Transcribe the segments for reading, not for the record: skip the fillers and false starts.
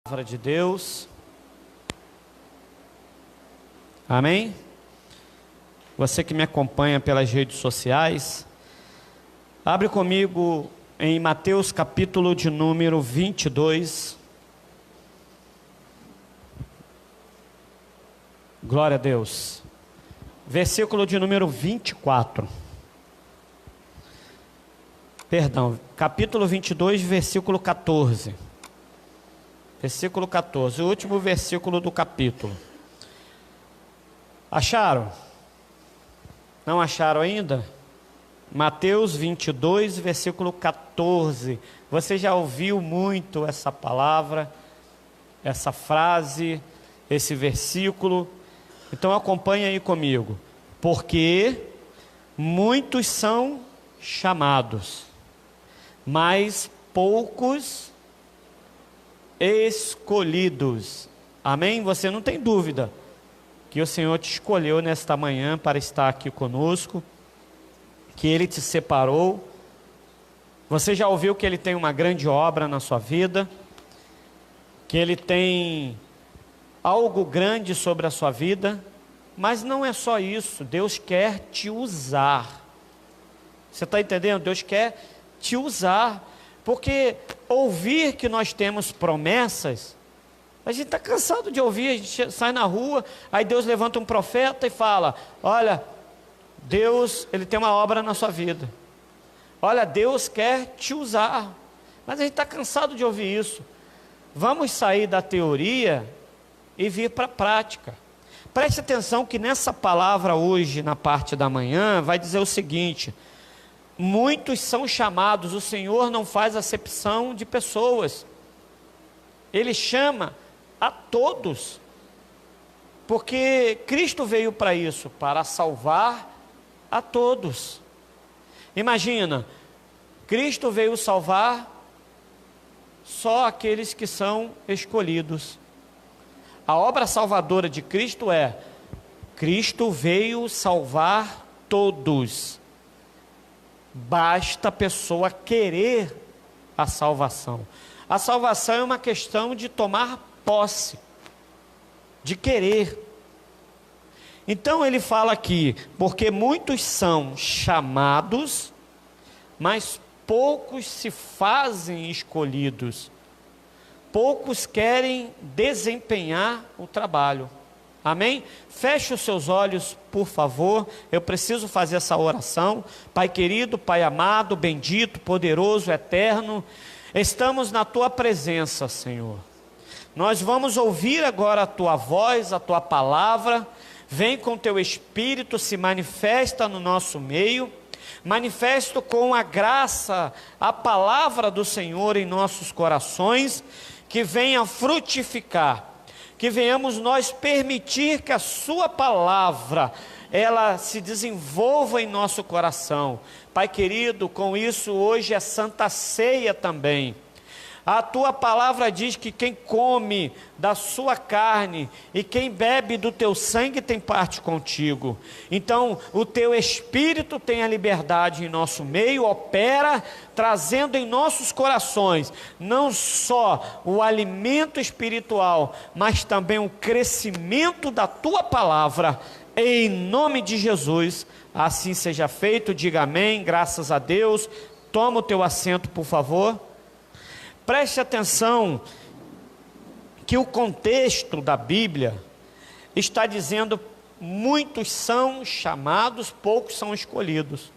Palavra de Deus. Amém? Você que me acompanha pelas redes sociais, abre comigo em Mateus capítulo de número 22. Glória a Deus. Versículo de número 24. Perdão, capítulo 22, versículo 14. Versículo 14, o último versículo do capítulo. Acharam? Não acharam ainda? Mateus 22, versículo 14. Você já ouviu muito essa palavra, essa frase, esse versículo? Então acompanhe aí comigo. Porque muitos são chamados, mas poucos escolhidos. Amém? Você não tem dúvida que o Senhor te escolheu nesta manhã para estar aqui conosco, que Ele te separou. Você já ouviu que Ele tem uma grande obra na sua vida, que Ele tem algo grande sobre a sua vida, mas não é só isso. Deus quer te usar. Você está entendendo? Deus quer te usar. Porque ouvir que nós temos promessas, a gente está cansado de ouvir. A gente sai na rua, aí Deus levanta um profeta e fala: olha, Deus, Ele tem uma obra na sua vida. Olha, Deus quer te usar. Mas a gente está cansado de ouvir isso. Vamos sair da teoria e vir para a prática. Preste atenção que nessa palavra hoje, na parte da manhã, vai dizer o seguinte: muitos são chamados. O Senhor não faz acepção de pessoas. Ele chama a todos. Porque Cristo veio para isso, para salvar a todos. Imagina, Cristo veio salvar só aqueles que são escolhidos. A obra salvadora de Cristo é: Cristo veio salvar todos. Basta a pessoa querer a salvação. A salvação é uma questão de tomar posse, de querer. Então ele fala aqui: porque muitos são chamados, mas poucos se fazem escolhidos. Poucos querem desempenhar o trabalho. Amém? Feche os seus olhos, por favor. Eu preciso fazer essa oração. Pai querido, Pai amado, bendito, poderoso, eterno, estamos na Tua presença, Senhor. Nós vamos ouvir agora a Tua voz, a Tua palavra. Vem com Teu Espírito, se manifesta no nosso meio. Manifesto com a graça, a palavra do Senhor em nossos corações, que venha frutificar. Que venhamos nós permitir que a Sua palavra, ela se desenvolva em nosso coração. Pai querido, com isso hoje é Santa Ceia também. A Tua palavra diz que quem come da Sua carne e quem bebe do Teu sangue tem parte contigo. Então, o Teu Espírito tem a liberdade em nosso meio, opera, trazendo em nossos corações, não só o alimento espiritual, mas também o crescimento da Tua palavra, em nome de Jesus. Assim seja feito. Diga amém, graças a Deus. Toma o teu assento, por favor. Preste atenção que o contexto da Bíblia está dizendo: muitos são chamados, poucos são escolhidos.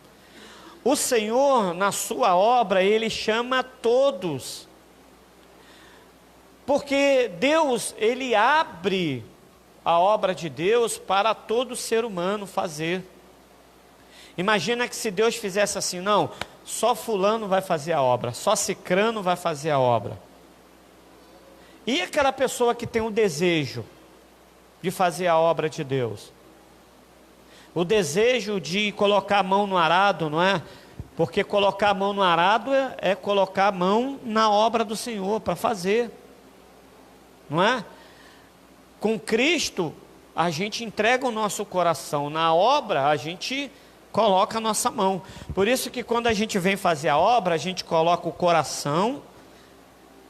O Senhor, na sua obra, Ele chama todos. Porque Deus, Ele abre a obra de Deus para todo ser humano fazer. Imagina que se Deus fizesse assim: não, só fulano vai fazer a obra, só cicrano vai fazer a obra. E aquela pessoa que tem o desejo de fazer a obra de Deus? O desejo de colocar a mão no arado, não é? Porque colocar a mão no arado é colocar a mão na obra do Senhor para fazer, não é? Com Cristo, a gente entrega o nosso coração, na obra a gente coloca a nossa mão. Por isso que quando a gente vem fazer a obra, a gente coloca o coração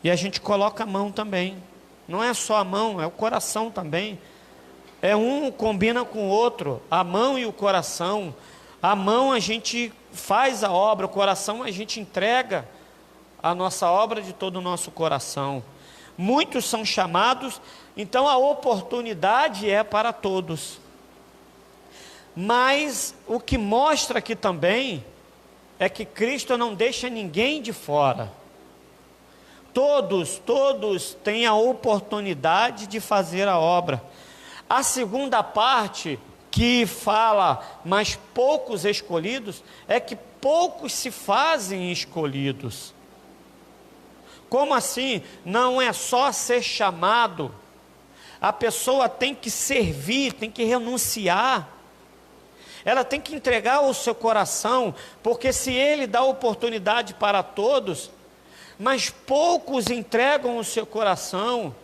e a gente coloca a mão também. não é só a mão, é o coração também. É um combina com o outro, a mão e o coração. A mão a gente faz a obra, o coração a gente entrega a nossa obra de todo o nosso coração. Muitos são chamados, então a oportunidade é para todos. Mas o que mostra aqui também é que Cristo não deixa ninguém de fora. Todos têm a oportunidade de fazer a obra. A segunda parte, que fala, mas poucos escolhidos, é que poucos se fazem escolhidos. Como assim? Não é só ser chamado, a pessoa tem que servir, tem que renunciar, ela tem que entregar o seu coração, porque se ele dá oportunidade para todos, mas poucos entregam o seu coração,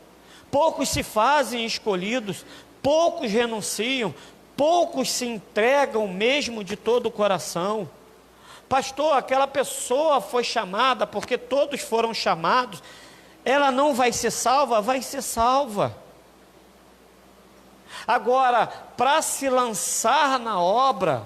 poucos se fazem escolhidos, poucos renunciam, poucos se entregam mesmo de todo o coração. Pastor, aquela pessoa foi chamada, porque todos foram chamados, ela não vai ser salva? Vai ser salva. Agora, para se lançar na obra,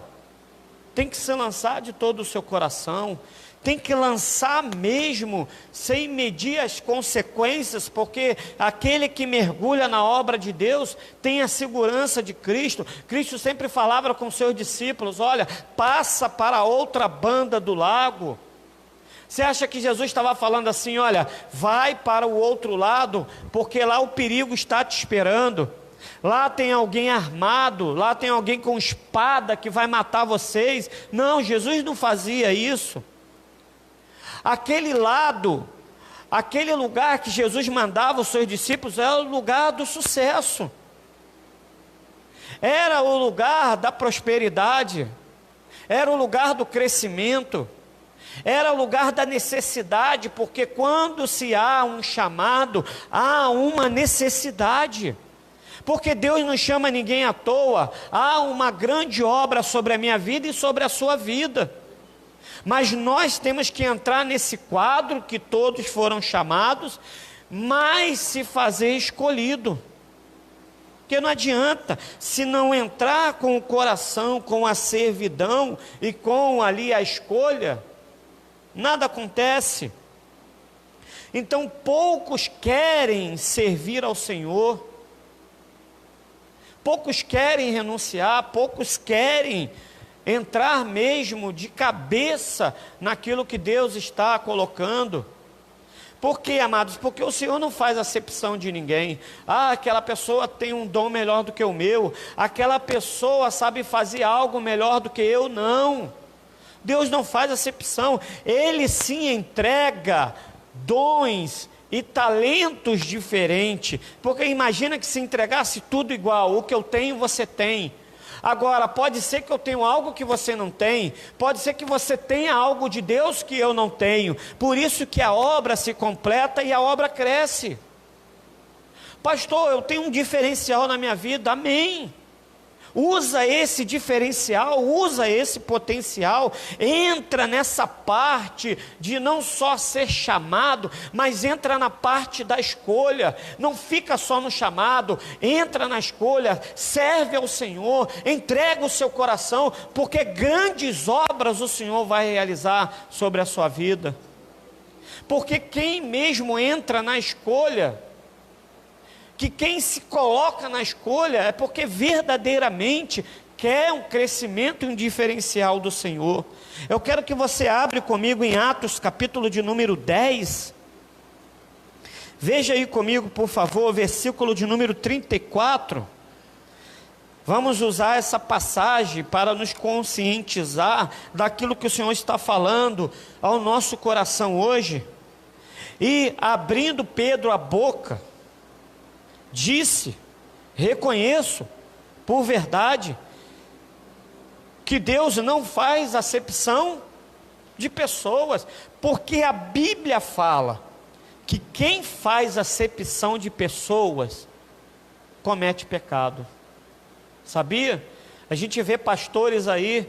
tem que se lançar de todo o seu coração, tem que lançar mesmo, sem medir as consequências, porque aquele que mergulha na obra de Deus, tem a segurança de Cristo. Cristo sempre falava com seus discípulos, olha, passa para a outra banda do lago. Você acha que Jesus estava falando assim, olha, vai para o outro lado, porque lá o perigo está te esperando. Lá tem alguém armado, lá tem alguém com espada que vai matar vocês. Não, Jesus não fazia isso. Aquele lado, aquele lugar que Jesus mandava os seus discípulos, era o lugar do sucesso, era o lugar da prosperidade, era o lugar do crescimento, era o lugar da necessidade, porque quando se há um chamado, há uma necessidade. Porque Deus não chama ninguém à toa, há uma grande obra sobre a minha vida e sobre a sua vida. Mas nós temos que entrar nesse quadro que todos foram chamados, mas se fazer escolhido. Porque não adianta, se não entrar com o coração, com a servidão e com ali a escolha, nada acontece. Então poucos querem servir ao Senhor, poucos querem renunciar, poucos querem entrar mesmo de cabeça naquilo que Deus está colocando. Por quê, amados? Porque o Senhor não faz acepção de ninguém. Ah, aquela pessoa tem um dom melhor do que o meu, aquela pessoa sabe fazer algo melhor do que eu. Não, Deus não faz acepção. Ele sim entrega dons e talentos diferentes, porque imagina que se entregasse tudo igual, o que eu tenho você tem. Agora, pode ser que eu tenha algo que você não tem, pode ser que você tenha algo de Deus que eu não tenho, por isso que a obra se completa e a obra cresce. Pastor, eu tenho um diferencial na minha vida, amém. Usa esse diferencial, usa esse potencial, entra nessa parte de não só ser chamado, mas entra na parte da escolha, não fica só no chamado, entra na escolha, serve ao Senhor, entrega o seu coração, porque grandes obras o Senhor vai realizar sobre a sua vida. Porque quem mesmo entra na escolha, que quem se coloca na escolha é porque verdadeiramente quer um crescimento e um diferencial do Senhor. Eu quero que você abra comigo em Atos, capítulo de número 10. Veja aí comigo, por favor, versículo de número 34. Vamos usar essa passagem para nos conscientizar daquilo que o Senhor está falando ao nosso coração hoje. E abrindo Pedro a boca, disse: reconheço por verdade que Deus não faz acepção de pessoas, porque a Bíblia fala que quem faz acepção de pessoas comete pecado. Sabia? A gente vê pastores aí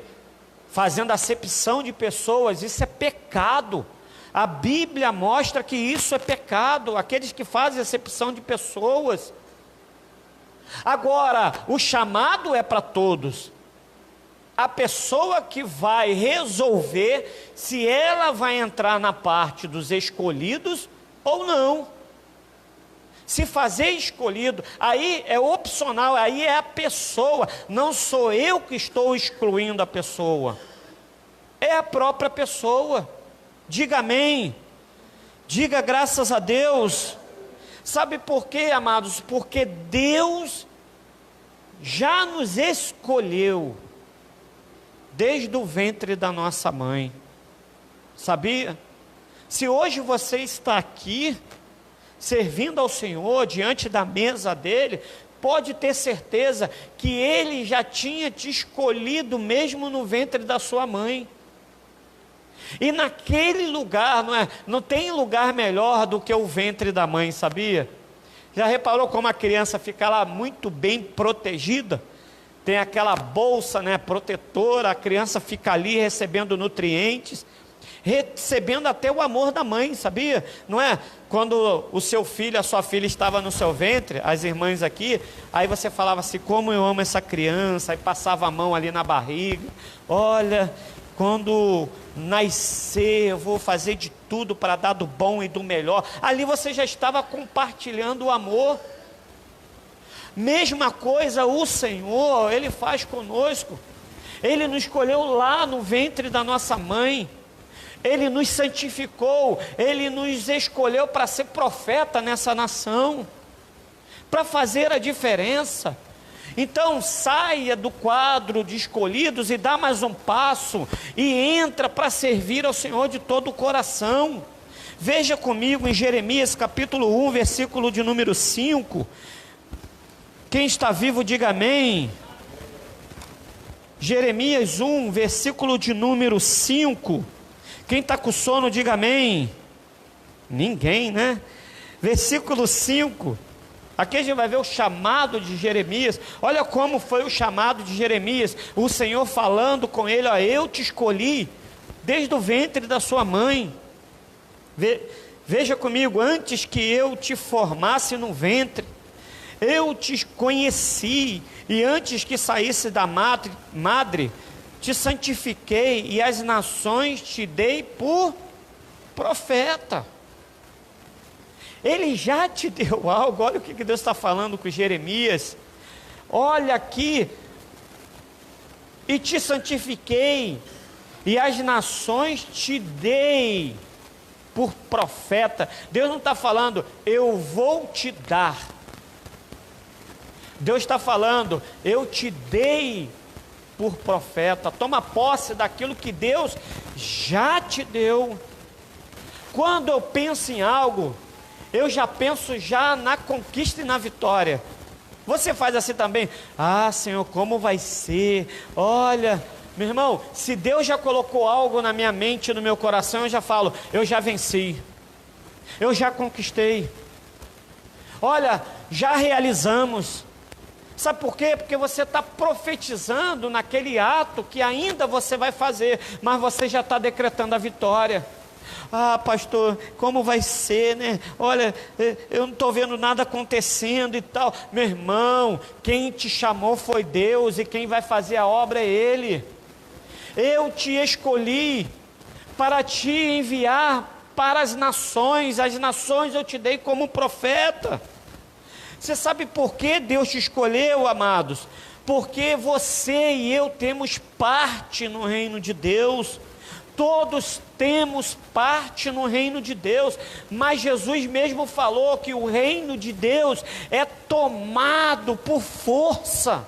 fazendo acepção de pessoas, isso é pecado. A Bíblia mostra que isso é pecado, aqueles que fazem acepção de pessoas. Agora, o chamado é para todos. A pessoa que vai resolver se ela vai entrar na parte dos escolhidos ou não. Se fazer escolhido, aí é opcional, aí é a pessoa, não sou eu que estou excluindo a pessoa, é a própria pessoa. Diga amém, diga graças a Deus. Sabe por quê, amados? Porque Deus já nos escolheu desde o ventre da nossa mãe, sabia? Se hoje você está aqui, servindo ao Senhor, diante da mesa dEle, pode ter certeza que Ele já tinha te escolhido mesmo no ventre da sua mãe. E naquele lugar, não tem lugar melhor do que o ventre da mãe, sabia? Já reparou como a criança fica lá muito bem protegida? Tem aquela bolsa, protetora, a criança fica ali recebendo nutrientes, recebendo até o amor da mãe, sabia? Não é? Quando o seu filho, a sua filha estava no seu ventre, as irmãs aqui, aí você falava assim, como eu amo essa criança, aí passava a mão ali na barriga, olha, quando nascer eu vou fazer de tudo para dar do bom e do melhor. Ali você já estava compartilhando o amor. Mesma coisa o Senhor, Ele faz conosco. Ele nos escolheu lá no ventre da nossa mãe, Ele nos santificou, Ele nos escolheu para ser profeta nessa nação, para fazer a diferença. Então saia do quadro de escolhidos e dá mais um passo, e entra para servir ao Senhor de todo o coração. Veja comigo em Jeremias capítulo 1, versículo de número 5, quem está vivo diga amém. Jeremias 1, versículo de número 5, quem está com sono diga amém. Ninguém, né? Versículo 5, aqui a gente vai ver o chamado de Jeremias. Olha como foi o chamado de Jeremias, o Senhor falando com ele, ó, eu te escolhi desde o ventre da sua mãe. Veja comigo, antes que eu te formasse no ventre, eu te conheci, e antes que saísse da madre, te santifiquei, e as nações te dei por profeta. Ele já te deu algo. Olha o que Deus está falando com Jeremias. Olha aqui, e te santifiquei, e as nações te dei por profeta. Deus não está falando, eu vou te dar. Deus está falando, eu te dei por profeta. Toma posse daquilo que Deus já te deu. Quando eu penso em algo, eu já penso já na conquista e na vitória. Você faz assim também? Ah, Senhor, como vai ser? Olha, meu irmão, se Deus já colocou algo na minha mente, no meu coração, eu já falo, eu já venci, eu já conquistei. Olha, já realizamos. Sabe por quê? Porque você está profetizando naquele ato que ainda você vai fazer, mas você já está decretando a vitória. Ah, pastor, como vai ser, né? Olha, eu não estou vendo nada acontecendo e tal. Meu irmão, quem te chamou foi Deus, e quem vai fazer a obra é Ele. Eu te escolhi para te enviar para as nações eu te dei como profeta. Você sabe por que Deus te escolheu, amados? Porque você e eu temos parte no reino de Deus. Todos temos parte no reino de Deus, mas Jesus mesmo falou que o reino de Deus é tomado por força.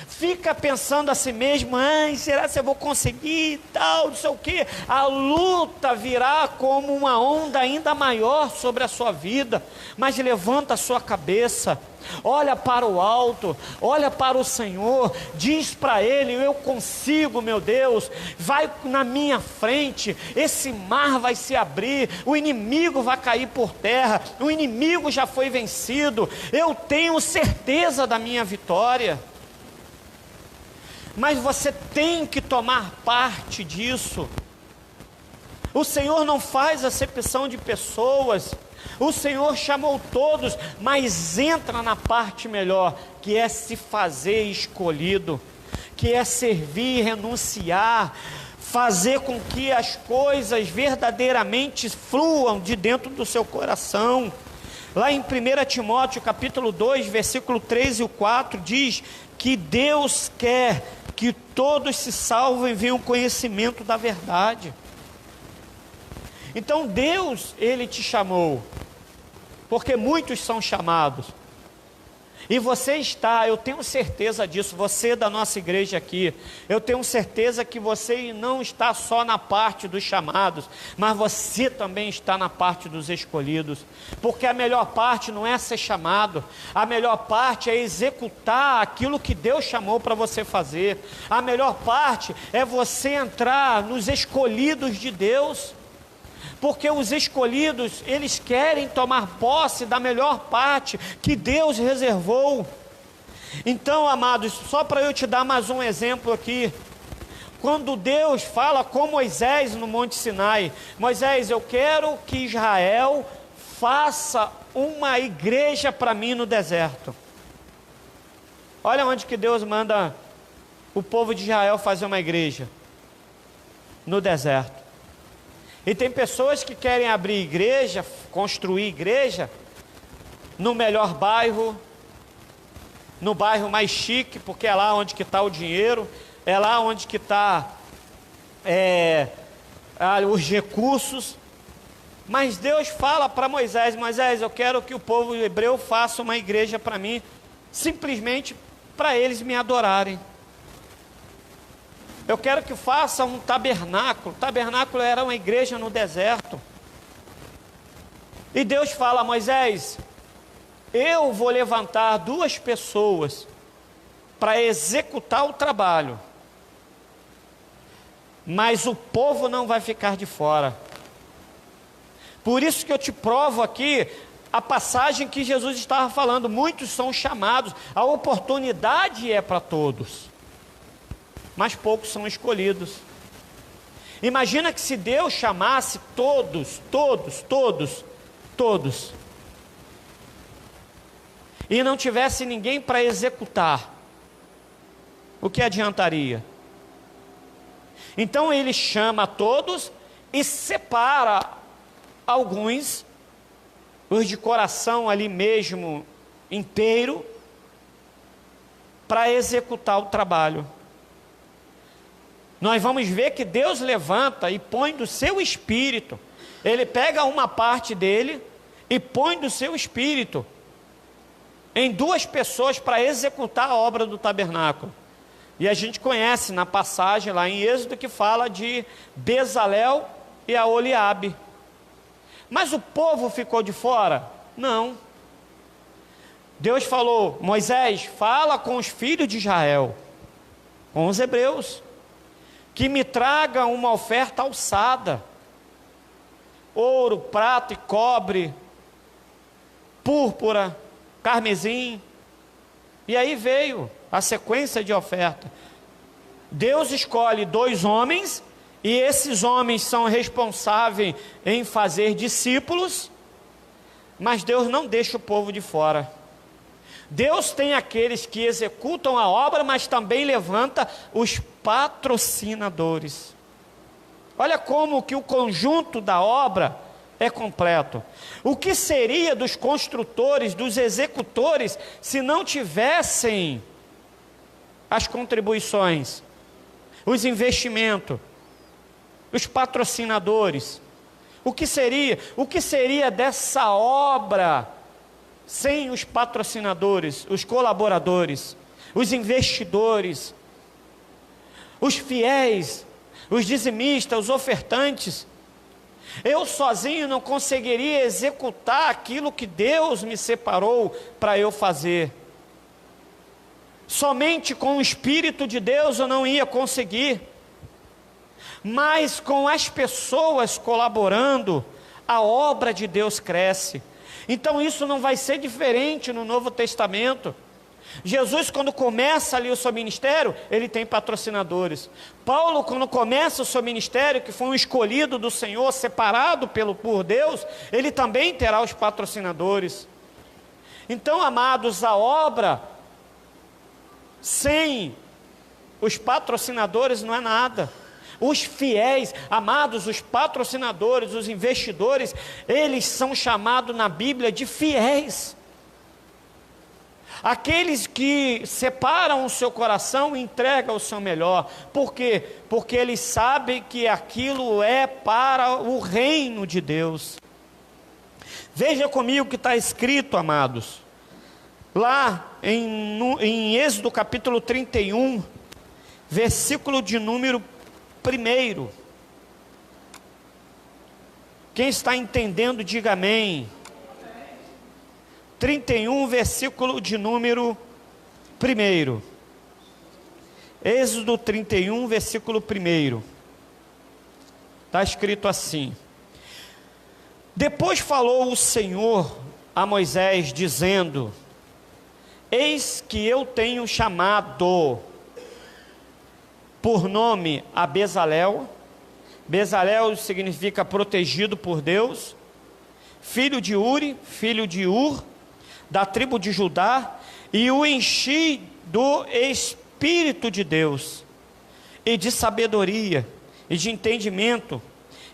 Fica pensando a si mesmo, será que eu vou conseguir, tal, não sei o quê. A luta virá como uma onda ainda maior sobre a sua vida, mas levanta a sua cabeça, olha para o alto, olha para o Senhor, diz para Ele, eu consigo, meu Deus, vai na minha frente, esse mar vai se abrir, o inimigo vai cair por terra, o inimigo já foi vencido, eu tenho certeza da minha vitória. Mas você tem que tomar parte disso. O Senhor não faz acepção de pessoas. O Senhor chamou todos, mas entra na parte melhor, que é se fazer escolhido, que é servir e renunciar, fazer com que as coisas verdadeiramente fluam de dentro do seu coração. Lá em 1 Timóteo capítulo 2, versículo 3 e 4, diz que Deus quer que todos se salvem e venham conhecimento da verdade. Então Deus, Ele te chamou, porque muitos são chamados, e você está, eu tenho certeza disso, você da nossa igreja aqui, eu tenho certeza que você não está só na parte dos chamados, mas você também está na parte dos escolhidos, porque a melhor parte não é ser chamado, a melhor parte é executar aquilo que Deus chamou para você fazer, a melhor parte é você entrar nos escolhidos de Deus, porque os escolhidos, eles querem tomar posse da melhor parte que Deus reservou. Então, amados, só para eu te dar mais um exemplo aqui, quando Deus fala com Moisés no Monte Sinai, Moisés, eu quero que Israel faça uma igreja para mim no deserto. Olha onde que Deus manda o povo de Israel fazer uma igreja, no deserto. E tem pessoas que querem abrir igreja, construir igreja, no melhor bairro, no bairro mais chique, porque é lá onde que está o dinheiro, é lá onde que está os recursos. Mas Deus fala para Moisés, Moisés, eu quero que o povo hebreu faça uma igreja para mim, simplesmente para eles me adorarem. Eu quero que faça um tabernáculo. O tabernáculo era uma igreja no deserto. E Deus fala, Moisés, eu vou levantar 2 pessoas para executar o trabalho, mas o povo não vai ficar de fora. Por isso que eu te provo aqui a passagem que Jesus estava falando, muitos são chamados, a oportunidade é para todos, mas poucos são escolhidos. Imagina que se Deus chamasse todos, e não tivesse ninguém para executar, o que adiantaria? Então Ele chama todos e separa alguns, os de coração ali mesmo inteiro, para executar o trabalho. Nós vamos ver que Deus levanta e põe do seu espírito. Ele pega uma parte dele e põe do seu espírito em 2 pessoas para executar a obra do tabernáculo. E a gente conhece na passagem lá em Êxodo que fala de Bezalel e Aholiabe. Mas o povo ficou de fora? Não. Deus falou, Moisés, fala com os filhos de Israel, com os hebreus, que me traga uma oferta alçada, ouro, prata e cobre, púrpura, carmesim. E aí veio a sequência de oferta. Deus escolhe 2 homens, e esses homens são responsáveis em fazer discípulos, mas Deus não deixa o povo de fora. Deus tem aqueles que executam a obra, mas também levanta os patrocinadores. Olha como que o conjunto da obra é completo. O que seria dos construtores, dos executores, se não tivessem as contribuições, os investimentos, os patrocinadores? O que seria dessa obra sem os patrocinadores, os colaboradores, os investidores, os fiéis, os dizimistas, os ofertantes? Eu sozinho não conseguiria executar aquilo que Deus me separou para eu fazer. Somente com o Espírito de Deus eu não ia conseguir. Mas com as pessoas colaborando, a obra de Deus cresce. Então isso não vai ser diferente no Novo Testamento. Jesus, quando começa ali o seu ministério, ele tem patrocinadores. Paulo, quando começa o seu ministério, que foi um escolhido do Senhor, separado por Deus, ele também terá os patrocinadores. Então, amados, a obra sem os patrocinadores não é nada. Os fiéis, amados, os patrocinadores, os investidores, eles são chamados na Bíblia de fiéis. Aqueles que separam o seu coração e entregam o seu melhor. Por quê? Porque eles sabem que aquilo é para o reino de Deus. Veja comigo o que está escrito, amados. Lá em Êxodo capítulo 31, versículo de número 1. Quem está entendendo, diga amém. 31, versículo de número 1. Êxodo 31, versículo 1. Está escrito assim: Depois falou o Senhor a Moisés, dizendo: Eis que eu tenho chamado por nome a Bezalel. Bezalel significa protegido por Deus, filho de Uri, filho de Ur, da tribo de Judá, e o enchi do Espírito de Deus, e de sabedoria, e de entendimento,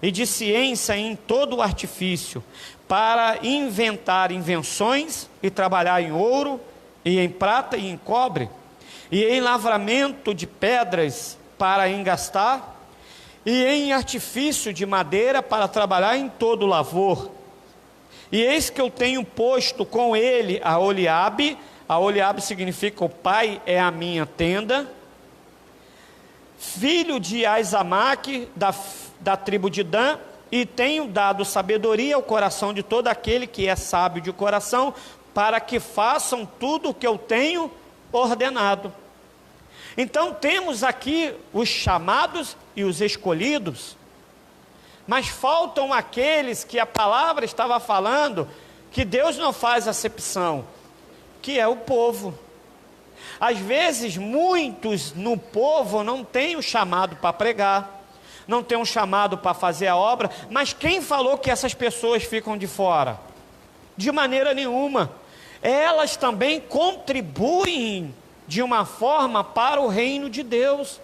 e de ciência em todo o artifício, para inventar invenções, e trabalhar em ouro, e em prata, e em cobre, e em lavramento de pedras, para engastar, e em artifício de madeira, para trabalhar em todo o lavor. E eis que eu tenho posto com ele a Oliabe significa o pai é a minha tenda, filho de Aizamaque, da tribo de Dan, e tenho dado sabedoria ao coração de todo aquele que é sábio de coração, para que façam tudo o que eu tenho ordenado. Então temos aqui os chamados e os escolhidos, mas faltam aqueles que a palavra estava falando, que Deus não faz acepção, que é o povo. Às vezes muitos no povo não têm o chamado para pregar, não tem um chamado para fazer a obra, mas quem falou que essas pessoas ficam de fora? De maneira nenhuma. Elas também contribuem de uma forma para o reino de Deus.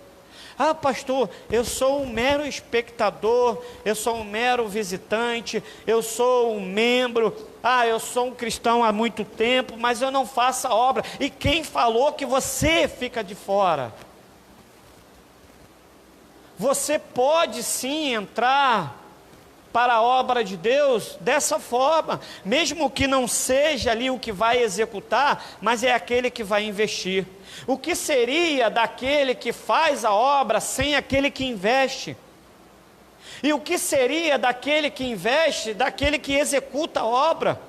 Ah, pastor, eu sou um mero espectador, eu sou um mero visitante, eu sou um membro, eu sou um cristão há muito tempo, mas eu não faço a obra. E quem falou que você fica de fora? Você pode sim entrar para a obra de Deus dessa forma, mesmo que não seja ali o que vai executar, mas é aquele que vai investir. O que seria daquele que faz a obra sem aquele que investe? E o que seria daquele que investe, daquele que executa a obra?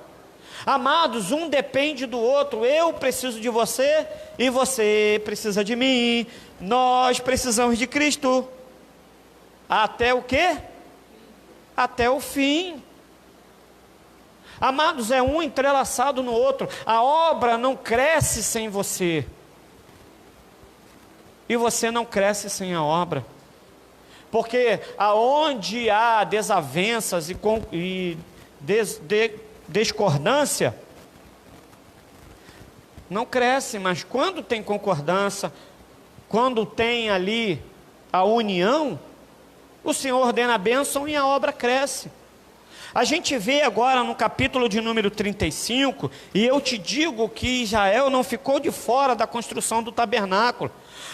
Amados, um depende do outro. Eu preciso de você e você precisa de mim. Nós precisamos de Cristo. Até o quê? Até o fim. Amados, é um entrelaçado no outro. A obra não cresce sem você. E você não cresce sem a obra. Porque aonde há desavenças e discordância, não cresce. Mas quando tem concordância, quando tem ali a união, o Senhor ordena a bênção e a obra cresce. A gente vê agora no capítulo de número 35, e eu te digo que Israel não ficou de fora da construção do tabernáculo.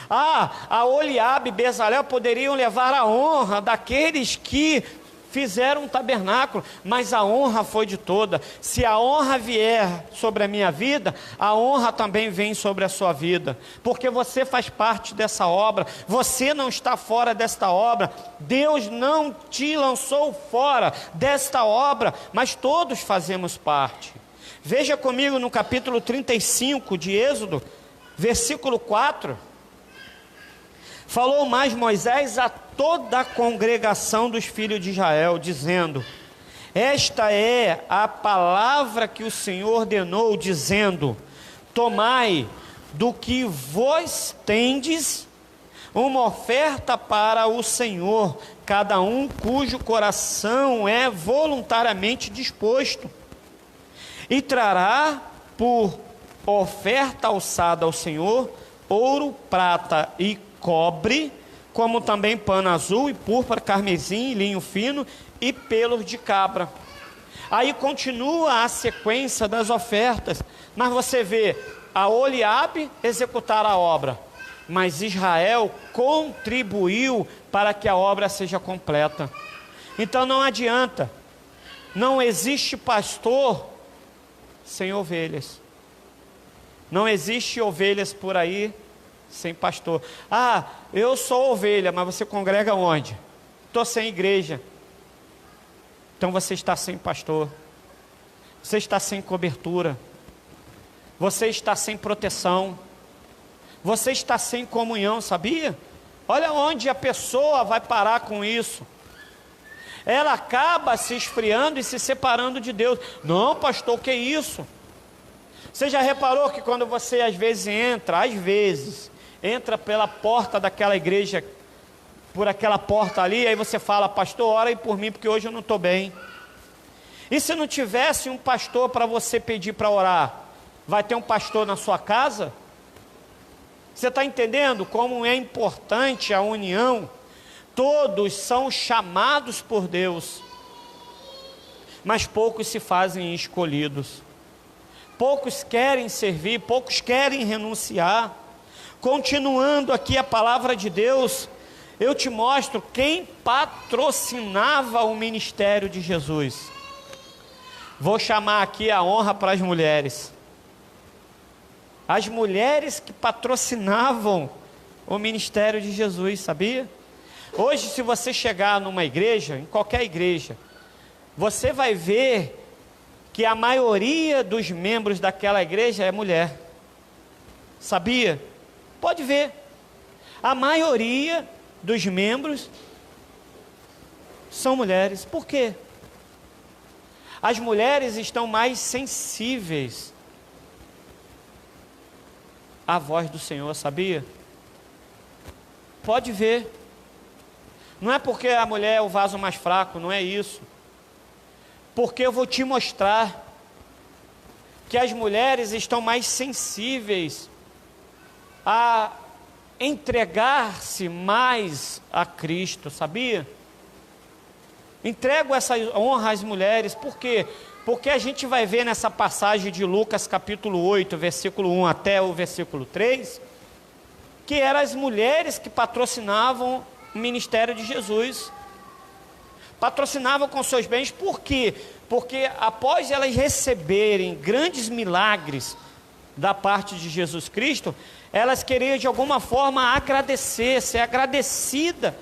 A Oliabe e Bezalel poderiam levar a honra daqueles que fizeram um tabernáculo, mas a honra foi de toda. Se a honra vier sobre a minha vida, a honra também vem sobre a sua vida, porque você faz parte dessa obra, você não está fora desta obra, Deus não te lançou fora desta obra, mas todos fazemos parte. Veja comigo no capítulo 35 de Êxodo, versículo 4, falou mais Moisés a toda a congregação dos filhos de Israel, dizendo: esta é a palavra que o Senhor ordenou, dizendo: tomai do que vos tendes uma oferta para o Senhor, cada um cujo coração é voluntariamente disposto, e trará por oferta alçada ao Senhor ouro, prata e cobre, como também pano azul e púrpura, carmesim, linho fino e pelos de cabra. Aí continua a sequência das ofertas, mas você vê a Oliabe executar a obra, mas Israel contribuiu para que a obra seja completa. Então não adianta, não existe pastor sem ovelhas, não existe ovelhas por aí sem pastor. Ah, eu sou ovelha, mas você congrega onde? Estou sem igreja. Então você está sem pastor, você está sem cobertura, você está sem proteção, você está sem comunhão, sabia? Olha onde a pessoa vai parar com isso. Ela acaba se esfriando e se separando de Deus. Não, pastor, o que é isso? Você já reparou que quando você às vezes entra pela porta daquela igreja, por aquela porta ali, aí você fala, pastor, ora aí por mim, porque hoje eu não estou bem. E se não tivesse um pastor para você pedir para orar, vai ter um pastor na sua casa? Você está entendendo como é importante a união? Todos são chamados por Deus, mas poucos se fazem escolhidos. Poucos querem servir, poucos querem renunciar. Continuando aqui a palavra de Deus, eu te mostro quem patrocinava o ministério de Jesus. Vou chamar aqui a honra para as mulheres. As mulheres que patrocinavam o ministério de Jesus, sabia? Hoje, se você chegar numa igreja, em qualquer igreja, você vai ver que a maioria dos membros daquela igreja é mulher. Sabia? Pode ver. A maioria dos membros são mulheres. Por quê? As mulheres estão mais sensíveis à voz do Senhor, sabia? Pode ver. Não é porque a mulher é o vaso mais fraco, não é isso. Porque eu vou te mostrar que as mulheres estão mais sensíveis a entregar-se mais a Cristo, sabia? Entrego essa honra às mulheres, por quê? Porque a gente vai ver nessa passagem de Lucas capítulo 8, versículo 1 até o versículo 3, que eram as mulheres que patrocinavam o ministério de Jesus. Patrocinavam com seus bens, por quê? Porque após elas receberem grandes milagres da parte de Jesus Cristo, elas queriam de alguma forma agradecer, ser agradecida,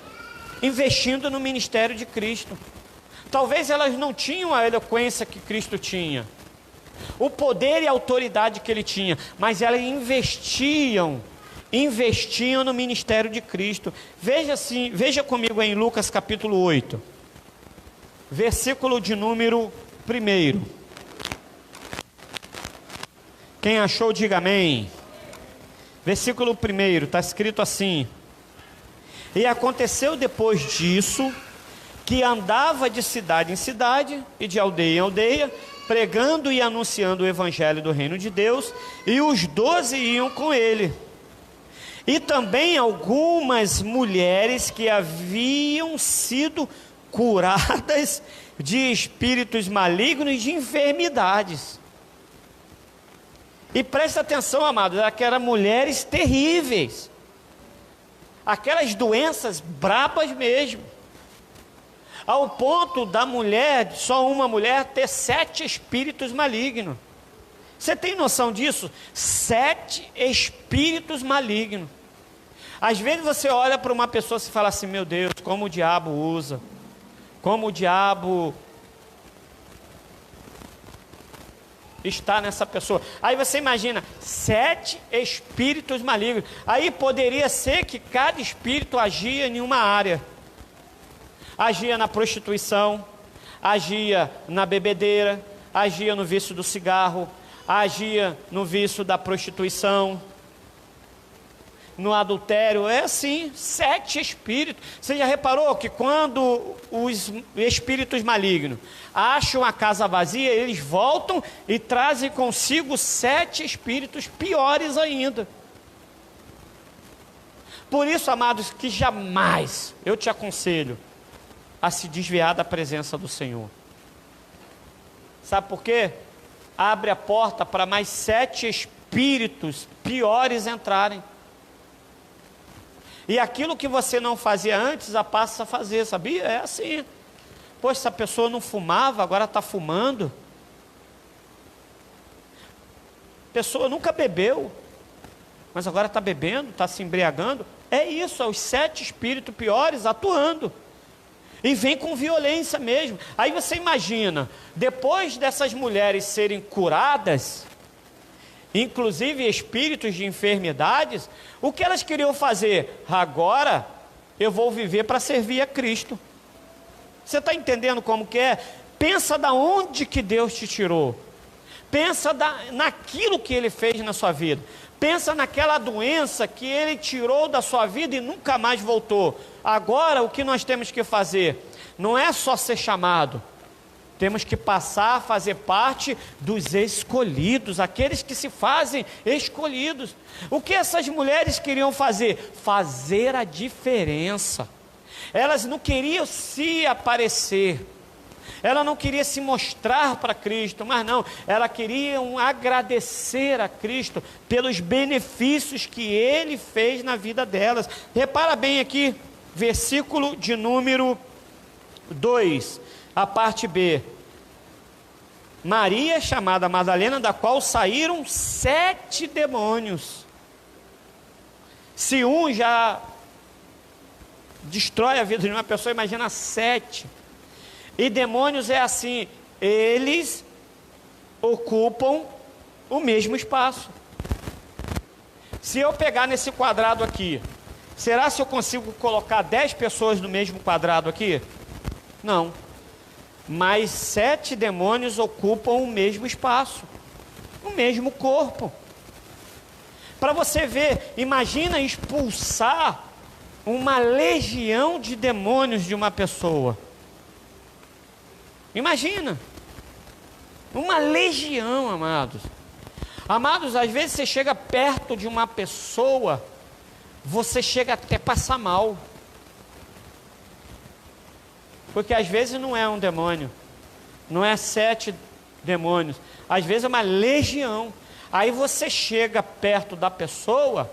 investindo no ministério de Cristo. Talvez elas não tinham a eloquência que Cristo tinha, o poder e a autoridade que ele tinha, mas elas investiam no ministério de Cristo. Veja comigo em Lucas capítulo 8, versículo de número 1. Quem achou, diga amém. Versículo 1, está escrito assim: e aconteceu depois disso, que andava de cidade em cidade, e de aldeia em aldeia, pregando e anunciando o evangelho do reino de Deus, e os 12 iam com ele. E também algumas mulheres que haviam sido curadas de espíritos malignos e de enfermidades. E presta atenção, amados, aquelas mulheres terríveis, aquelas doenças brabas mesmo, ao ponto da mulher, só uma mulher, ter 7 espíritos malignos. Você tem noção disso? 7 espíritos malignos. Às vezes você olha para uma pessoa e fala assim, meu Deus, como o diabo usa, como o diabo está nessa pessoa. Aí você imagina, 7 espíritos malignos. Aí poderia ser que cada espírito agia em uma área. Agia na prostituição, agia na bebedeira, agia no vício do cigarro, agia no vício da prostituição, no adultério. É assim, 7 espíritos. Você já reparou que quando os espíritos malignos acham a casa vazia, eles voltam e trazem consigo 7 espíritos piores ainda. Por isso, amados, que jamais eu te aconselho a se desviar da presença do Senhor. Sabe por quê? Abre a porta para mais 7 espíritos piores entrarem. E aquilo que você não fazia antes, a passa a fazer, sabia? É assim. Poxa, essa pessoa não fumava, agora está fumando. A pessoa nunca bebeu, mas agora está bebendo, está se embriagando. É isso, é os 7 espíritos piores atuando. E vem com violência mesmo. Aí você imagina, depois dessas mulheres serem curadas, inclusive espíritos de enfermidades, o que elas queriam fazer? Agora eu vou viver para servir a Cristo. Você está entendendo como que é? Pensa da onde que Deus te tirou. Pensa naquilo que Ele fez na sua vida. Pensa naquela doença que Ele tirou da sua vida e nunca mais voltou. Agora o que nós temos que fazer? Não é só ser chamado. Temos que passar a fazer parte dos escolhidos, aqueles que se fazem escolhidos. O que essas mulheres queriam fazer? Fazer a diferença. Elas não queriam se aparecer. Ela não queria se mostrar para Cristo, mas não, ela queria agradecer a Cristo pelos benefícios que Ele fez na vida delas. Repara bem aqui, versículo de número 2, a parte B. Maria, chamada Madalena, da qual saíram 7 demônios. Se um já destrói a vida de uma pessoa, imagina 7. E demônios é assim, eles ocupam o mesmo espaço. Se eu pegar nesse quadrado aqui, será se eu consigo colocar 10 pessoas no mesmo quadrado aqui? Não. Mas 7 demônios ocupam o mesmo espaço, o mesmo corpo. Para você ver, imagina expulsar uma legião de demônios de uma pessoa. Imagina, uma legião, amados. Amados, às vezes você chega perto de uma pessoa, você chega até passar mal. Porque às vezes não é um demônio, não é 7 demônios, às vezes é uma legião. Aí você chega perto da pessoa,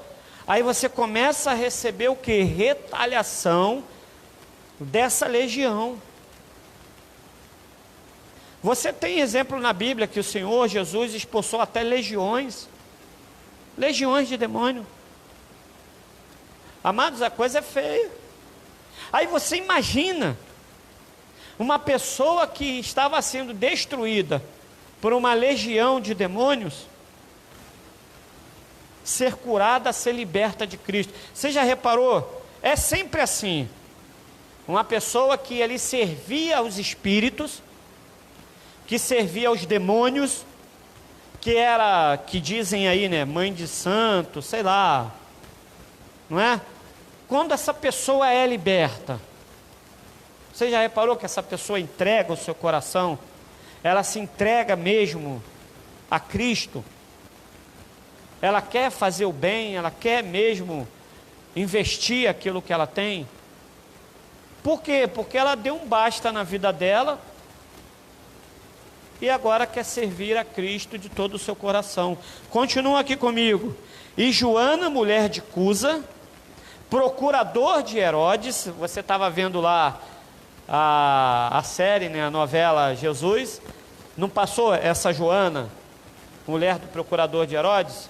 aí você começa a receber o que? Retaliação dessa legião. Você tem exemplo na Bíblia que o Senhor Jesus expulsou até legiões de demônio. Amados, a coisa é feia. Aí você imagina uma pessoa que estava sendo destruída por uma legião de demônios, ser curada, ser liberta de Cristo. Você já reparou? É sempre assim. Uma pessoa que ali servia aos espíritos, que servia aos demônios, que dizem aí, né, mãe de santo, sei lá, não é? Quando essa pessoa é liberta, você já reparou que essa pessoa entrega o seu coração? Ela se entrega mesmo a Cristo? Ela quer fazer o bem, ela quer mesmo investir aquilo que ela tem? Por quê? Porque ela deu um basta na vida dela, e agora quer servir a Cristo de todo o seu coração. Continua aqui comigo. E Joana, mulher de Cusa, procurador de Herodes, você estava vendo lá a série, né, a novela Jesus, não passou essa Joana, mulher do procurador de Herodes?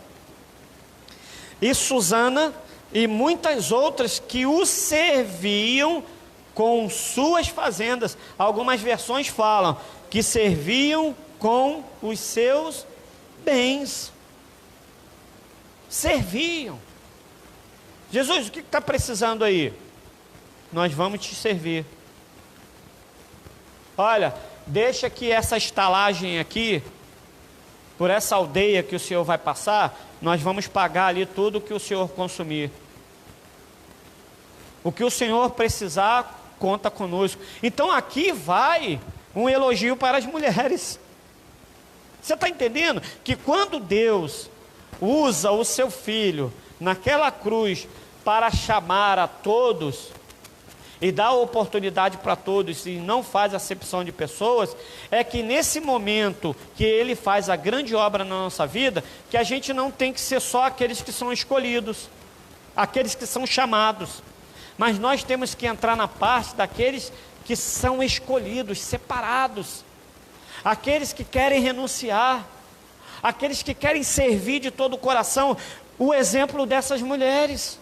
E Susana e muitas outras que o serviam com suas fazendas. Algumas versões falam que serviam com os seus bens. Serviam. Jesus, o que está precisando aí? Nós vamos te servir. Olha, deixa que essa estalagem aqui por essa aldeia que o Senhor vai passar, nós vamos pagar ali tudo que o Senhor consumir. O que o Senhor precisar, conta conosco. Então aqui vai um elogio para as mulheres. Você está entendendo? Que quando Deus usa o seu Filho naquela cruz para chamar a todos, e dá oportunidade para todos, e não faz acepção de pessoas, é que nesse momento que Ele faz a grande obra na nossa vida, que a gente não tem que ser só aqueles que são escolhidos, aqueles que são chamados, mas nós temos que entrar na parte daqueles que são escolhidos, separados, aqueles que querem renunciar, aqueles que querem servir de todo o coração, o exemplo dessas mulheres.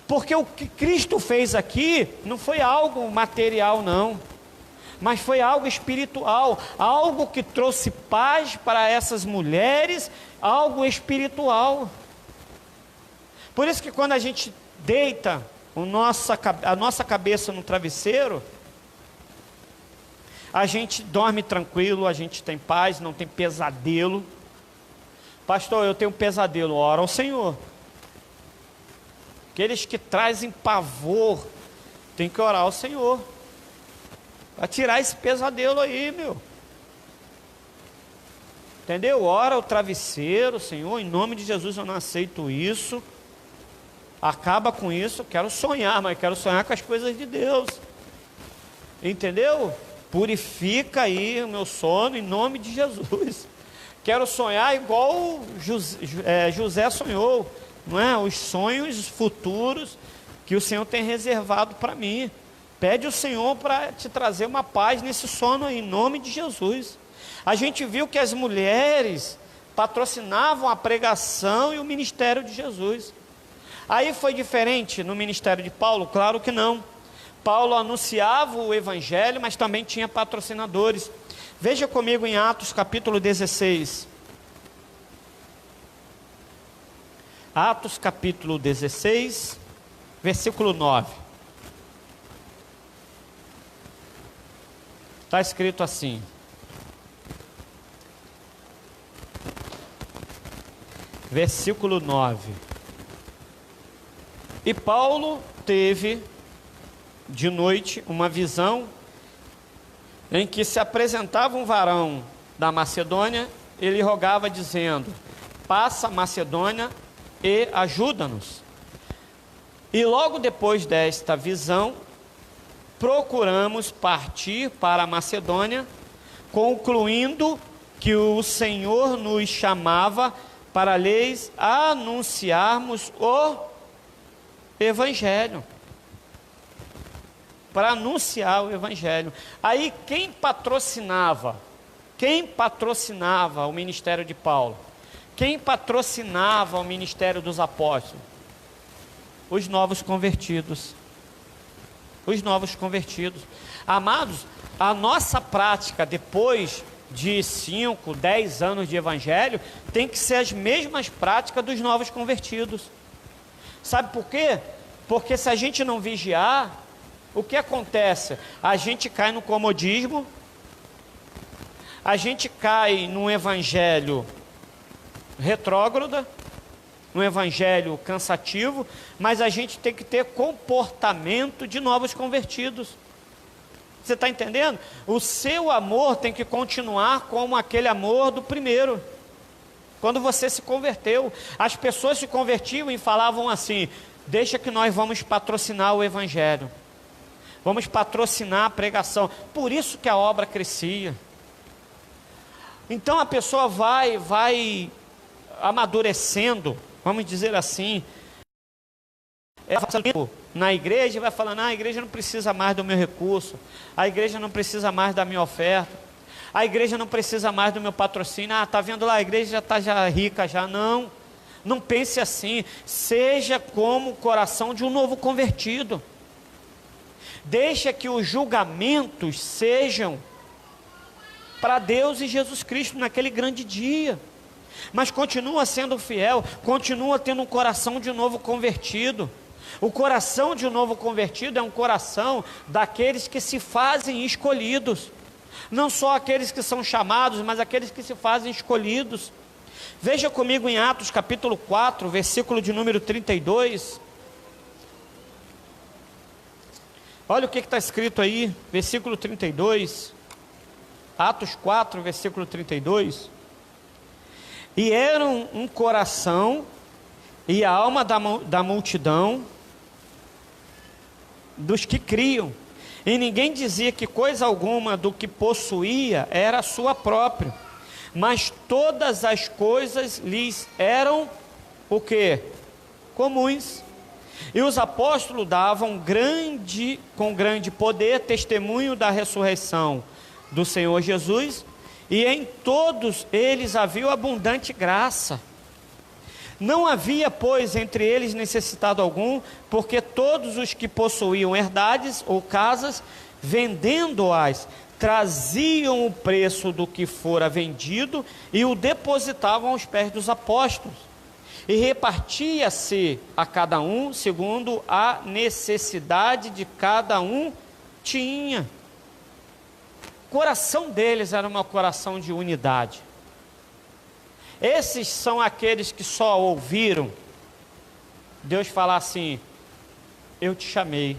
Porque o que Cristo fez aqui não foi algo material, não, mas foi algo espiritual, algo que trouxe paz para essas mulheres, algo espiritual. Por isso que quando a gente deita a nossa cabeça no travesseiro, a gente dorme tranquilo, a gente tem paz, não tem pesadelo. Pastor, eu tenho um pesadelo, ora ao Senhor. Aqueles que trazem pavor, tem que orar ao Senhor, para tirar esse pesadelo aí, meu. Entendeu? Ora o travesseiro, Senhor, em nome de Jesus eu não aceito isso. Acaba com isso, eu quero sonhar, mas quero sonhar com as coisas de Deus. Entendeu? Purifica aí o meu sono em nome de Jesus. Quero sonhar igual José sonhou. Não é? Os sonhos futuros que o Senhor tem reservado para mim. Pede ao Senhor para te trazer uma paz nesse sono aí, em nome de Jesus. A gente viu que as mulheres patrocinavam a pregação e o ministério de Jesus. Aí foi diferente no ministério de Paulo? Claro que não. Paulo anunciava o evangelho, mas também tinha patrocinadores. Veja comigo em Atos capítulo 16. Atos capítulo 16, versículo 9. Está escrito assim: versículo 9. E Paulo teve de noite uma visão em que se apresentava um varão da Macedônia, ele rogava dizendo: passa a Macedônia e ajuda-nos. E logo depois desta visão, procuramos partir para a Macedônia, concluindo que o Senhor nos chamava para lhes anunciarmos o Evangelho. Para anunciar o Evangelho. Aí quem patrocinava o ministério de Paulo? Quem patrocinava o ministério dos apóstolos? Os novos convertidos. Os novos convertidos. Amados, a nossa prática depois de 5, 10 anos de evangelho tem que ser as mesmas práticas dos novos convertidos. Sabe por quê? Porque se a gente não vigiar, o que acontece? A gente cai no comodismo, a gente cai num evangelho retrógrado, num evangelho cansativo, mas a gente tem que ter comportamento de novos convertidos. Você está entendendo? O seu amor tem que continuar como aquele amor do primeiro. Quando você se converteu, as pessoas se convertiam e falavam assim: deixa que nós vamos patrocinar o evangelho, vamos patrocinar a pregação. Por isso que a obra crescia. Então a pessoa vai amadurecendo, vamos dizer assim, na igreja, vai falando: a igreja não precisa mais do meu recurso, a igreja não precisa mais da minha oferta, a igreja não precisa mais do meu patrocínio. Está vendo lá, a igreja já está rica já. Não pense assim. Seja como o coração de um novo convertido. Deixa que os julgamentos sejam para Deus e Jesus Cristo naquele grande dia. Mas continua sendo fiel, continua tendo um coração de novo convertido. O coração de um novo convertido é um coração daqueles que se fazem escolhidos. Não só aqueles que são chamados, mas aqueles que se fazem escolhidos. Veja comigo em Atos capítulo 4, versículo de número 32. Olha o que está escrito aí, versículo 32. Atos 4, versículo 32. E eram um coração e a alma da multidão dos que criam. E ninguém dizia que coisa alguma do que possuía era sua própria, mas todas as coisas lhes eram o quê? Comuns. E os apóstolos davam com grande poder testemunho da ressurreição do Senhor Jesus, e em todos eles havia abundante graça. Não havia, pois, entre eles necessitado algum, porque todos os que possuíam herdades ou casas, vendendo-as, traziam o preço do que fora vendido e o depositavam aos pés dos apóstolos. E repartia-se a cada um segundo a necessidade de cada um tinha. O coração deles era um coração de unidade. Esses são aqueles que só ouviram Deus falar assim: eu te chamei.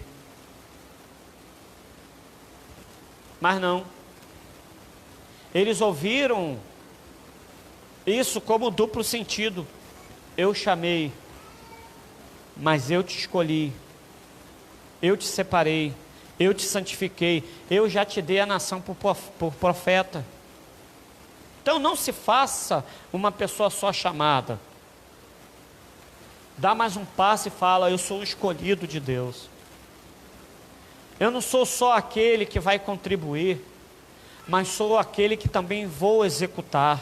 Mas não. Eles ouviram isso como duplo sentido. Eu chamei, mas eu te escolhi, eu te separei, eu te santifiquei, eu já te dei a nação por profeta. Então não se faça uma pessoa só chamada. Dá mais um passo e fala: eu sou o escolhido de Deus. Eu não sou só aquele que vai contribuir, mas sou aquele que também vou executar.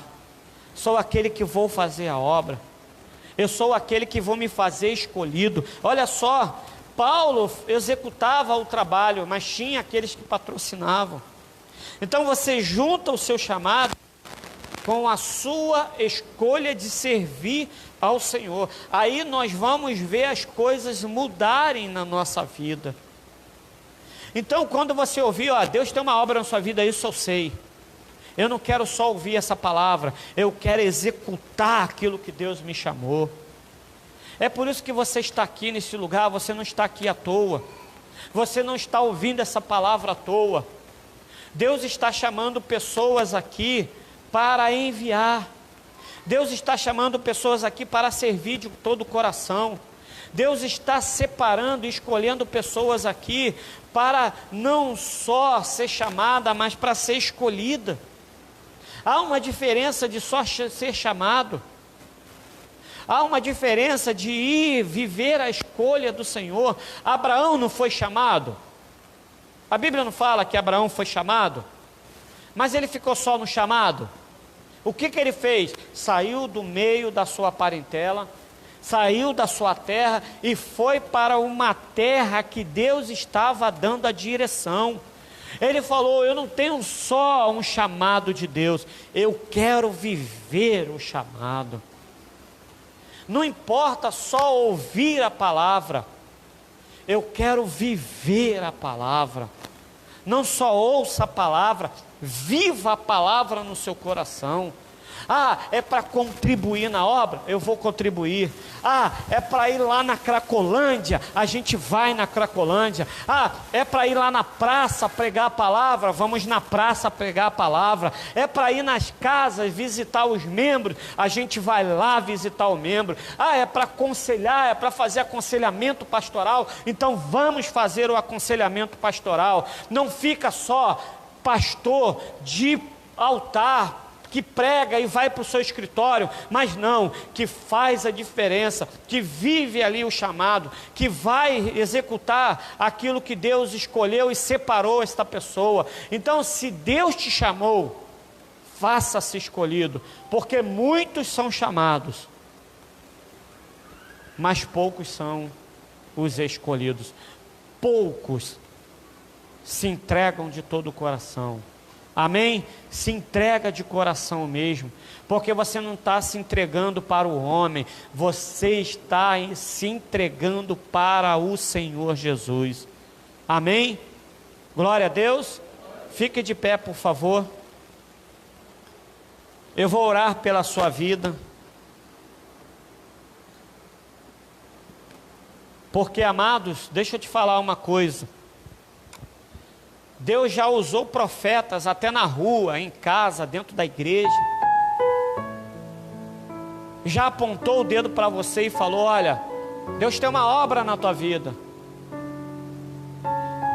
Sou aquele que vou fazer a obra. Eu sou aquele que vou me fazer escolhido. Olha só, Paulo executava o trabalho, mas tinha aqueles que patrocinavam. Então você junta o seu chamado com a sua escolha de servir ao Senhor. Aí nós vamos ver as coisas mudarem na nossa vida. Então quando você ouvir, Deus tem uma obra na sua vida, isso eu sei. Eu não quero só ouvir essa palavra, eu quero executar aquilo que Deus me chamou. É por isso que você está aqui nesse lugar, você não está aqui à toa. Você não está ouvindo essa palavra à toa. Deus está chamando pessoas aqui para enviar. Deus está chamando pessoas aqui para servir de todo o coração. Deus está separando e escolhendo pessoas aqui para não só ser chamada, mas para ser escolhida. Há uma diferença de só ser chamado. Há uma diferença de ir viver a escolha do Senhor. Abraão não foi chamado? A Bíblia não fala que Abraão foi chamado? Mas ele ficou só no chamado? O que ele fez? Saiu do meio da sua parentela, saiu da sua terra e foi para uma terra que Deus estava dando a direção. Ele falou: eu não tenho só um chamado de Deus, eu quero viver o chamado. Não importa só ouvir a palavra, eu quero viver a palavra. Não só ouça a palavra, viva a palavra no seu coração. É para contribuir na obra? Eu vou contribuir. É para ir lá na Cracolândia? A gente vai na Cracolândia. É para ir lá na praça pregar a palavra? Vamos na praça pregar a palavra. É para ir nas casas visitar os membros? A gente vai lá visitar o membro. É para aconselhar, é para fazer aconselhamento pastoral? Então vamos fazer o aconselhamento pastoral. Não fica só pastor de altar, que prega e vai para o seu escritório, mas não, que faz a diferença, que vive ali o chamado, que vai executar aquilo que Deus escolheu e separou esta pessoa. Então, se Deus te chamou, faça-se escolhido, porque muitos são chamados, mas poucos são os escolhidos. Poucos se entregam de todo o coração. Amém? Se entrega de coração mesmo, porque você não está se entregando para o homem, você está se entregando para o Senhor Jesus. Amém? Glória a Deus. Fique de pé, por favor. Eu vou orar pela sua vida. Porque, amados, deixa eu te falar uma coisa. Deus já usou profetas até na rua, em casa, dentro da igreja. Já apontou o dedo para você e falou: olha, Deus tem uma obra na tua vida.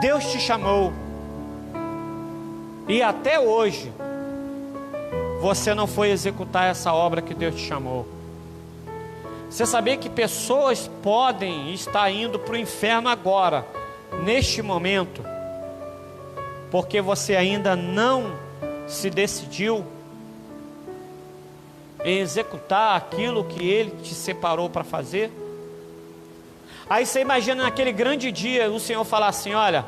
Deus te chamou. E até hoje, você não foi executar essa obra que Deus te chamou. Você sabia que pessoas podem estar indo para o inferno agora, neste momento, porque você ainda não se decidiu em executar aquilo que Ele te separou para fazer? Aí você imagina naquele grande dia o Senhor falar assim: olha,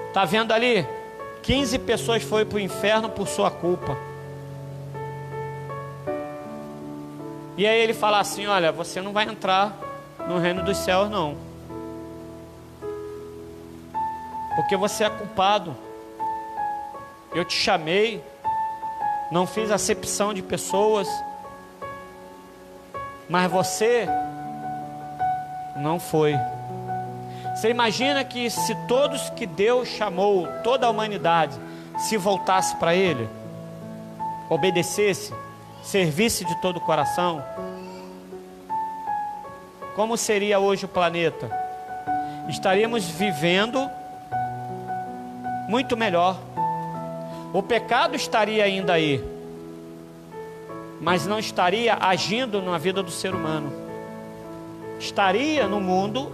está vendo ali? 15 pessoas foram para o inferno por sua culpa. E aí Ele fala assim: olha, você não vai entrar no reino dos céus não, porque você é culpado. Eu te chamei, não fiz acepção de pessoas, mas você não foi. Você imagina que se todos que Deus chamou, toda a humanidade, se voltasse para Ele, obedecesse, servisse de todo o coração, como seria hoje o planeta? Estaríamos vivendo muito melhor. O pecado estaria ainda aí, mas não estaria agindo na vida do ser humano. Estaria no mundo,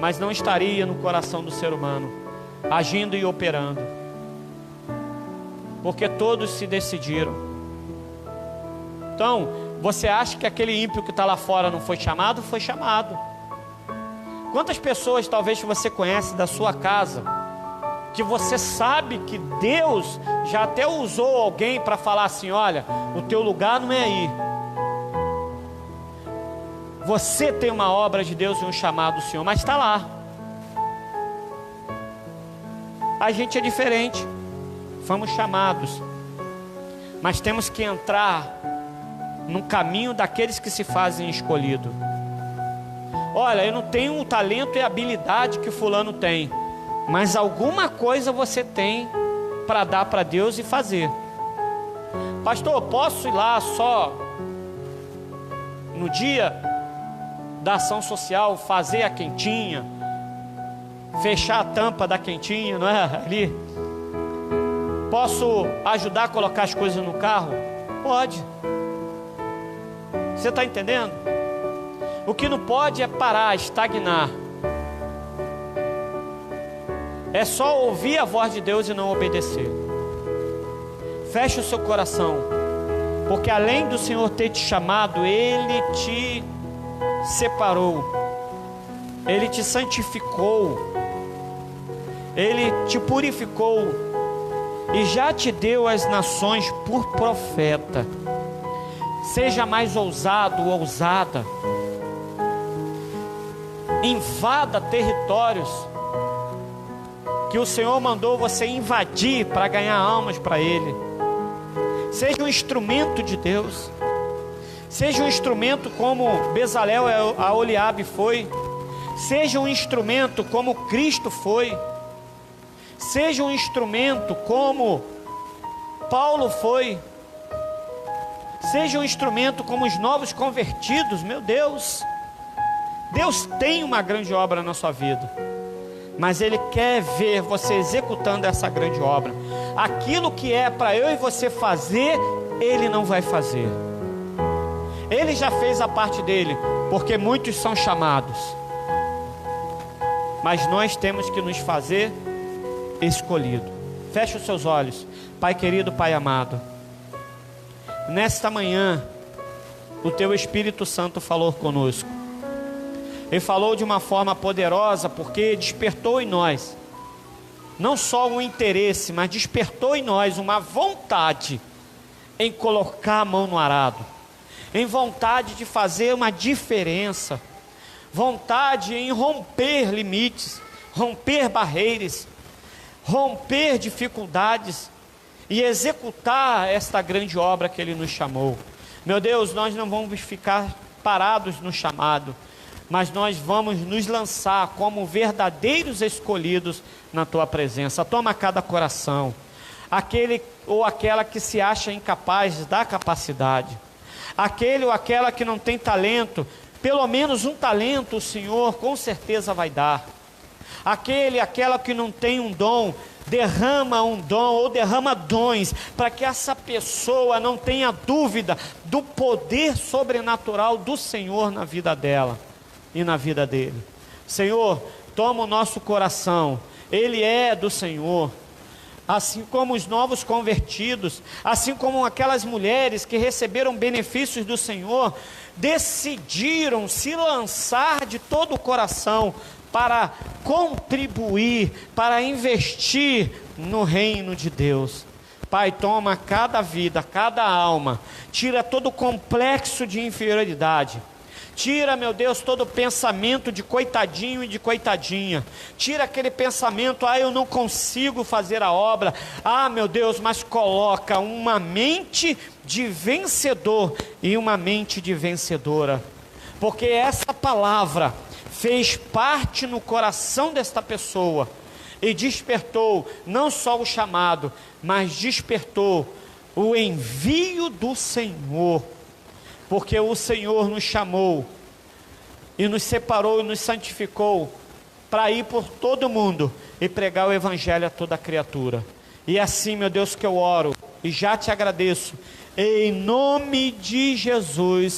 mas não estaria no coração do ser humano, agindo e operando, porque todos se decidiram. Então, você acha que aquele ímpio que está lá fora não foi chamado? Foi chamado. Quantas pessoas talvez você conhece da sua casa, que você sabe que Deus já até usou alguém para falar assim: olha, o teu lugar não é aí. Você tem uma obra de Deus e um chamado do Senhor, mas está lá. A gente é diferente, fomos chamados, mas temos que entrar no caminho daqueles que se fazem escolhidos. Olha, eu não tenho o talento e a habilidade que fulano tem, mas alguma coisa você tem para dar para Deus e fazer. Pastor, posso ir lá só no dia da ação social, fazer a quentinha, fechar a tampa da quentinha, não é? Ali. Posso ajudar a colocar as coisas no carro? Pode. Você está entendendo? O que não pode é parar, estagnar. É só ouvir a voz de Deus e não obedecer. Feche o seu coração, porque além do Senhor ter te chamado, Ele te separou, Ele te santificou, Ele te purificou e já te deu as nações por profeta. Seja mais ousado, ousada. Invada territórios que o Senhor mandou você invadir para ganhar almas para Ele. Seja um instrumento de Deus. Seja um instrumento como Bezalel a Oliabe foi. Seja um instrumento como Cristo foi. Seja um instrumento como Paulo foi. Seja um instrumento como os novos convertidos. Meu Deus, Deus tem uma grande obra na sua vida, mas Ele quer ver você executando essa grande obra. Aquilo que é para eu e você fazer, Ele não vai fazer. Ele já fez a parte dele, porque muitos são chamados, mas nós temos que nos fazer escolhido. Feche os seus olhos. Pai querido, Pai amado, nesta manhã o Teu Espírito Santo falou conosco. Ele falou de uma forma poderosa, porque despertou em nós não só um interesse, mas despertou em nós uma vontade em colocar a mão no arado, em vontade de fazer uma diferença, vontade em romper limites, romper barreiras, romper dificuldades e executar esta grande obra que Ele nos chamou. Meu Deus, nós não vamos ficar parados no chamado, mas nós vamos nos lançar como verdadeiros escolhidos na Tua presença. Toma cada coração, aquele ou aquela que se acha incapaz, dá capacidade. Aquele ou aquela que não tem talento, pelo menos um talento o Senhor com certeza vai dar. Aquele, aquela que não tem um dom, derrama um dom ou derrama dons, para que essa pessoa não tenha dúvida do poder sobrenatural do Senhor na vida dela e na vida dele. Senhor, toma o nosso coração, ele é do Senhor. Assim como os novos convertidos, assim como aquelas mulheres que receberam benefícios do Senhor, decidiram se lançar de todo o coração para contribuir, para investir no reino de Deus. Pai, toma cada vida, cada alma, tira todo o complexo de inferioridade. Tira, meu Deus, todo pensamento de coitadinho e de coitadinha. Tira aquele pensamento, eu não consigo fazer a obra. Meu Deus, mas coloca uma mente de vencedor e uma mente de vencedora. Porque essa palavra fez parte no coração desta pessoa e despertou não só o chamado, mas despertou o envio do Senhor. Porque o Senhor nos chamou e nos separou e nos santificou para ir por todo mundo e pregar o Evangelho a toda criatura. E assim, meu Deus, que eu oro e já te agradeço, em nome de Jesus.